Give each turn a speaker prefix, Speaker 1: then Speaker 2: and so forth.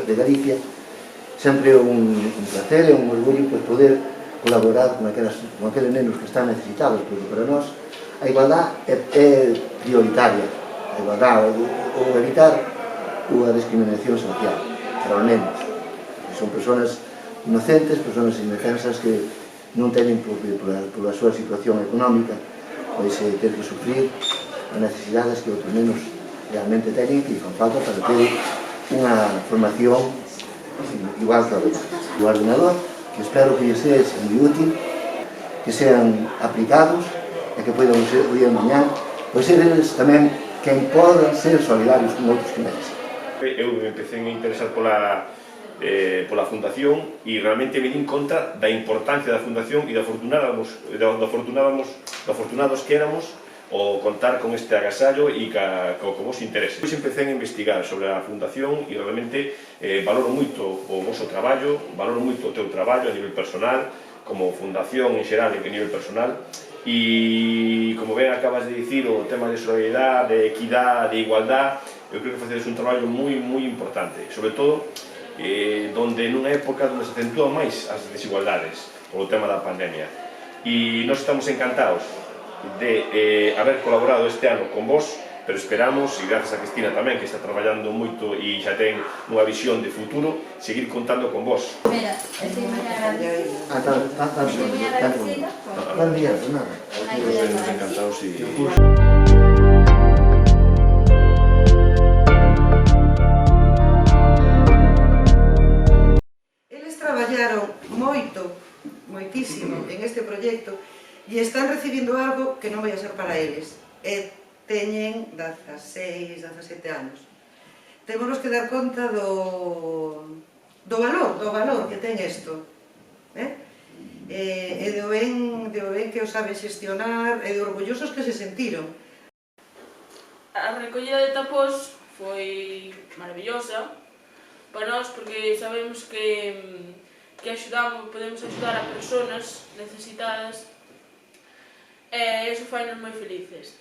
Speaker 1: de Galicia, sempre é un placer e un orgullo poder colaborar con aqueles nenos que están necesitados, porque para nós a igualdade é prioritaria, a igualdade, ou evitar a discriminación social para os nenos. Son persoas inocentes, persoas indefensas que non teñen pola súa situación económica pois ter que sufrir as necesidades que outros nenos realmente teñen e fan falta para ter unha formación igual que a outra. O ordenador, que espero que sean moi útil, que sean aplicados e que poidan ser hoy e mañá, pois ser eles tamén quen podan ser solidarios con outros que merecen.
Speaker 2: Eu me empecé a interesar pola Fundación e realmente me din conta da importancia da Fundación e do afortunados que éramos o contar con este agasallo e co vos interese. Pois empecé a investigar sobre a Fundación e realmente valoro moito o vosso traballo, valoro moito o teu traballo a nivel personal, como Fundación en xeral e a nivel personal, e como ben acabas de dicir, o tema de solidaridade, de equidade, de igualdade, eu creo que facedes un traballo moi importante, sobre todo donde nunha época onde se acentúan máis as desigualdades polo tema da pandemia. E nós estamos encantados de haber colaborado este ano con vos, pero esperamos, e gracias a Cristina tamén, que está traballando moito e xa ten unha visión de futuro, seguir contando con vos.
Speaker 3: Mira, estoy muy agradecida.
Speaker 1: Buen día, de nada.
Speaker 2: Encantados e...
Speaker 4: Traballaron moitísimo en este proxecto e están recibindo algo que non vai a ser para eles. Teñen 16, 17 anos. Temos que dar conta do valor que ten isto. E do ben que o saben xestionar e de orgullosos que se sentiron.
Speaker 5: A recollida de tapós foi maravillosa para nós, porque sabemos que podemos axudar a persoas necesitadas e iso fai-nos moi felices.